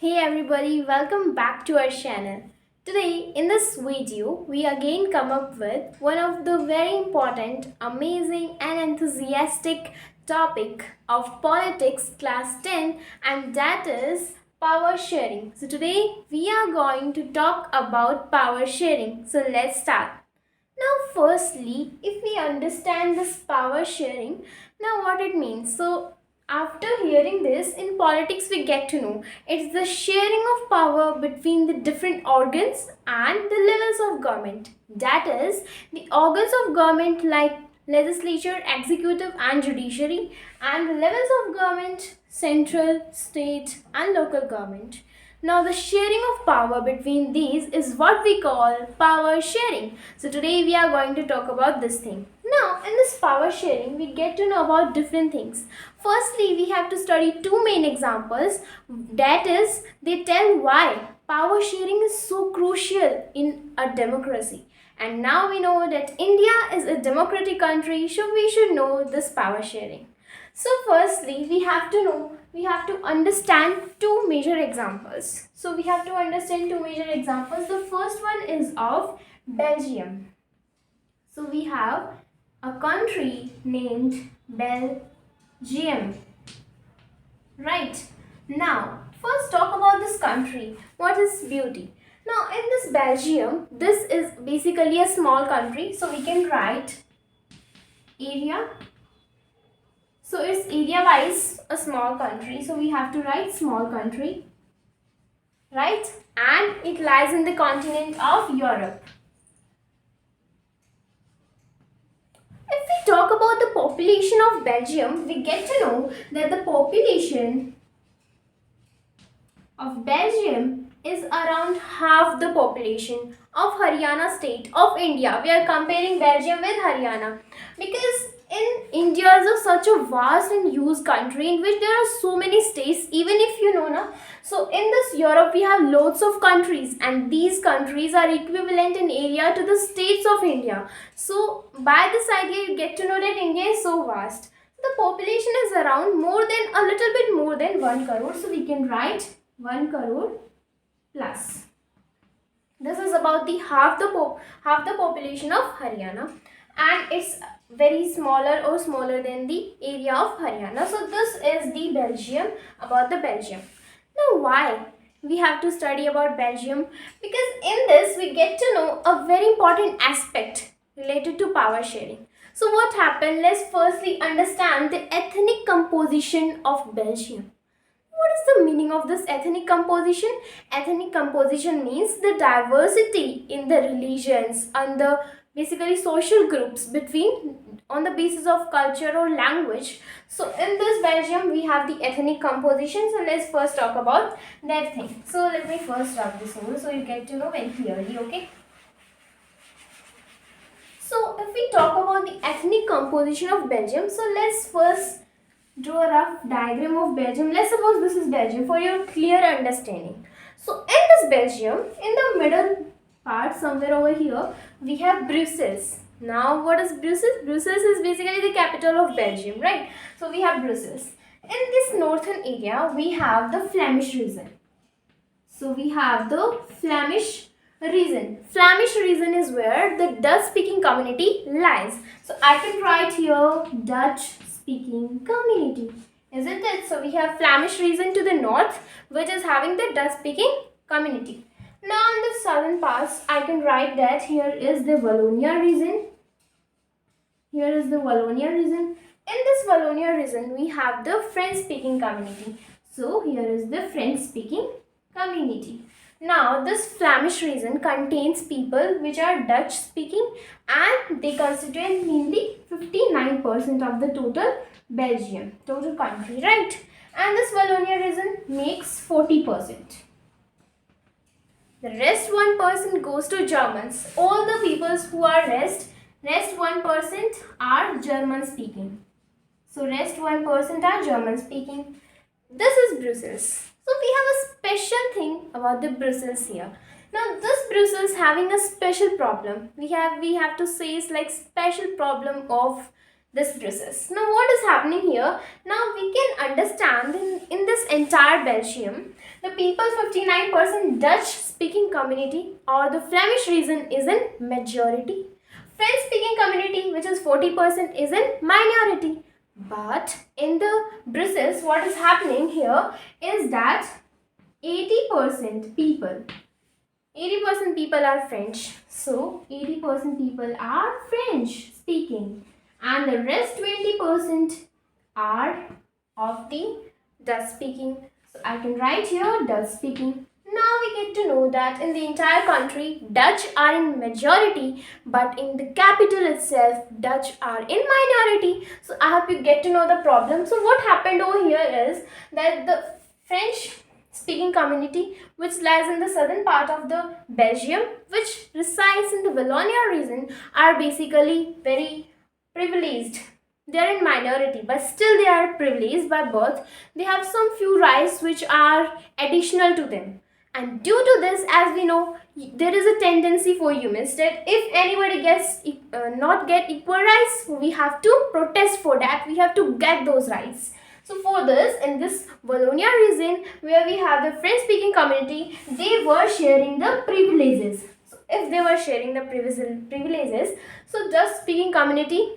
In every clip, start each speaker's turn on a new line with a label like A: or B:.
A: Hey everybody, welcome back to our channel. Today in this video, we again come up with one of the very important, amazing and enthusiastic topic of politics class 10, and that is power sharing. So today we are going to talk about power sharing. So let's start. Now, firstly, if we understand this power sharing, now what it means. So, after hearing this, in politics, we get to know it's the sharing of power between the different organs and the levels of government. That is, the organs of government like legislature, executive, and judiciary, and the levels of government central, state, and local government. Now, the sharing of power between these is what we call power sharing. So, today we are going to talk about this thing. Now, in this power sharing, we get to know about different things. Firstly, we have to study two main examples. That is, they tell why power sharing is so crucial in a democracy. And now we know that India is a democratic country, so we should know this power sharing. So firstly, we have to understand two major examples. So we have to understand two major examples. The first one is of Belgium. So we have a country named Belgium. Right. Now, first talk about this country. What is beauty? Now, in this Belgium, this is basically a small country. So we can write area. So it's area wise a small country. So we have to write small country, right? And it lies in the continent of Europe. If we talk about the population of Belgium, we get to know that the population of Belgium is around half the population of Haryana state of India. We are comparing Belgium with Haryana because in India is such a vast and huge country in which there are so many states, even if you know now. So in this Europe we have loads of countries, and these countries are equivalent in area to the states of India. So by this idea you get to know that India is so vast. The population is around a little bit more than 1 crore. So we can write 1 crore plus. This is about the half the population of Haryana, and it's very smaller than the area of Haryana. So this is the Belgium, about the Belgium. Now why we have to study about Belgium? Because in this we get to know a very important aspect related to power sharing. So what happened? Let's firstly understand the ethnic composition of Belgium. What is the meaning of this ethnic composition? Ethnic composition means the diversity in the religions and the basically social groups between on the basis of culture or language. So in this Belgium we have the ethnic composition. So let's first talk about that thing. So let me first rub this over so you get to know very clearly, okay? So if we talk about the ethnic composition of Belgium, so let's first draw a rough diagram of Belgium. Let's suppose this is Belgium for your clear understanding. So in this Belgium, in the middle part somewhere over here, we have Brussels. Now what is Brussels? Brussels is basically the capital of Belgium, right? So we have Brussels. In this northern area, we have the Flemish region. So we have the Flemish region. Flemish region is where the Dutch speaking community lies. So I can write here Dutch speaking community, isn't it? So we have Flemish region to the north, which is having the Dutch speaking community. Now in the southern parts, I can write that here is the Wallonia region. Here is the Wallonia region. In this Wallonia region, we have the French speaking community. So here is the French speaking community. Now this Flemish region contains people which are Dutch speaking, and they constitute mainly 59% of the total Belgium, total country, right? And this Wallonia region makes 40%. The rest 1% goes to Germans. All the peoples who are rest 1% are German speaking. So rest 1% are German speaking. This is Brussels. So we have a special thing about the Brussels here. Now this Brussels having a special problem. We have to say it's like special problem of this Brussels. Now what is happening here? Now we can understand in this entire Belgium, the The people 59% Dutch speaking community or the Flemish region is in majority. French speaking community, which is 40%, is in minority. But in the Brussels, what is happening here is that 80% people 80% people are French. So 80% people are French speaking, and the rest 20% are of the Dutch speaking. So I can write here Dutch speaking. Now we get to know that in the entire country, Dutch are in majority, but in the capital itself, Dutch are in minority. So I hope you get to know the problem. So what happened over here is that the French speaking community, which lies in the southern part of the Belgium, which resides in the Wallonia region, are basically very privileged. They are in minority, but still they are privileged by birth. They have some few rights which are additional to them. And due to this, as we know, there is a tendency for humans that if anybody gets not get equal rights, we have to protest for that. We have to get those rights. So for this, in this Wallonia region where we have the French speaking community, they were sharing the privileges. So if they were sharing the privileges, so Dutch speaking community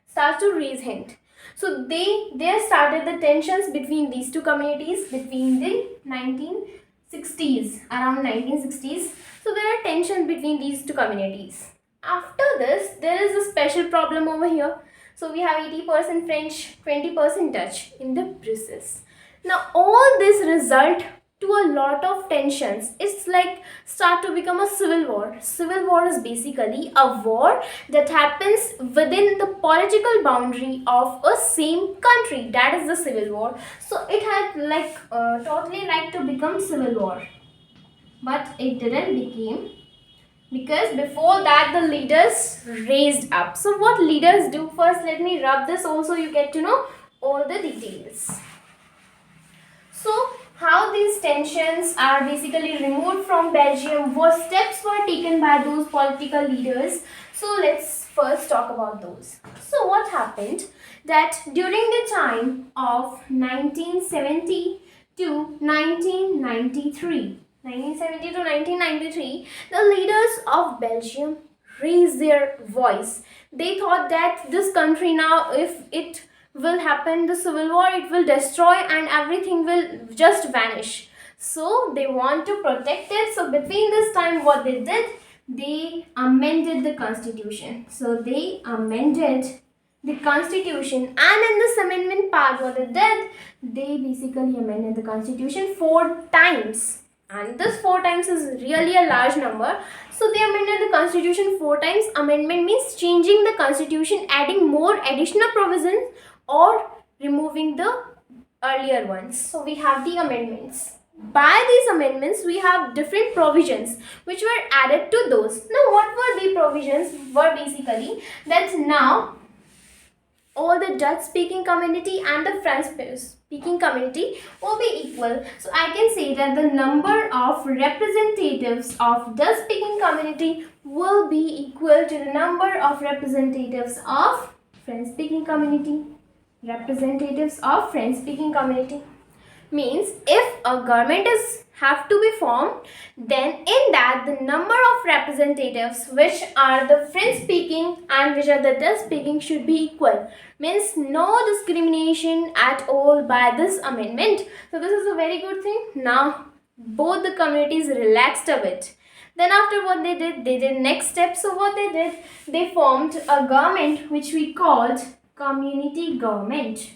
A: starts to raise hand. So there started the tensions between these two communities between the 1960s, around 1960s. So there are tensions between these two communities. After this, there is a special problem over here. So we have 80% French, 20% Dutch in the Brussels. Now all this result to a lot of tensions. It's like start to become a civil war. Civil war is basically a war that happens within the political boundary of a same country. That is the civil war. So it had totally like to become civil war, but it didn't become, because before that the leaders raised up. So what leaders do, first let me rub this also, you get to know all the details. So how these tensions are basically removed from Belgium, what steps were taken by those political leaders. So let's first talk about those. So what happened that during the time of 1970 to 1993, 1970 to 1993, the leaders of Belgium raised their voice. They thought that this country now, if it will happen the civil war, it will destroy and everything will just vanish. So they want to protect it. So between this time, what they did, they amended the constitution. So they amended the constitution, and in this amendment part, what they did, they basically amended the constitution 4 times. And this 4 times is really a large number. So they amended the constitution 4 times. Amendment means changing the constitution, adding more additional provisions or removing the earlier ones. So we have the amendments. By these amendments, we have different provisions which were added to those. Now what were the provisions? Were basically that now all the Dutch speaking community and the French speaking community will be equal. So I can say that the number of representatives of Dutch speaking community will be equal to the number of representatives of French speaking community. Representatives of French speaking community means if a government is have to be formed, then in that the number of representatives which are the French speaking and which are the Dutch speaking should be equal. Means no discrimination at all by this amendment. So this is a very good thing. Now both the communities relaxed a bit. Then after what they did next step. So what they did, they formed a government which we called community government.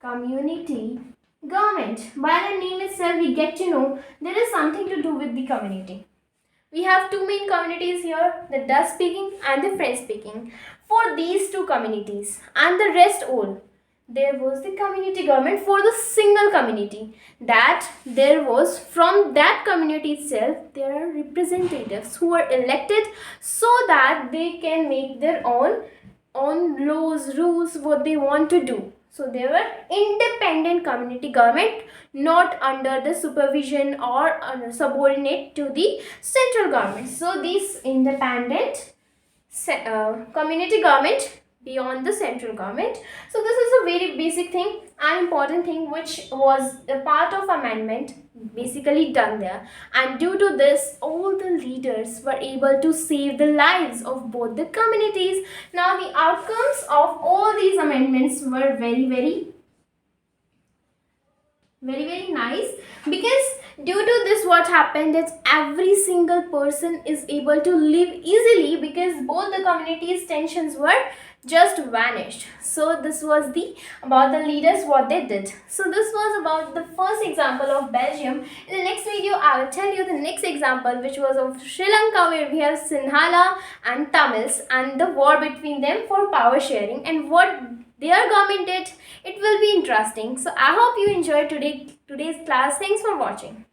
A: Community government. By the name itself, we get to know there is something to do with the community. We have 2 main communities here, the Dutch speaking and the French speaking. For these 2 communities and the rest all, there was the community government for the single community. That there was from that community itself, there are representatives who are elected so that they can make their own laws, rules, what they want to do. So they were independent community government, not under the supervision or subordinate to the central government. So this independent community government beyond the central government. So this is a very basic thing and important thing which was a part of amendment basically done there, and due to this all the leaders were able to save the lives of both the communities. Now the outcomes of all these amendments were very nice, because due to this what happened is every single person is able to live easily, because both the communities tensions were just vanished. So this was the about the leaders what they did. So this was about the first example of Belgium. In the next video I will tell you the next example, which was of Sri Lanka, where we have Sinhala and Tamils and the war between them for power sharing and what their government did. It will be interesting. So I hope you enjoyed today's class. Thanks for watching.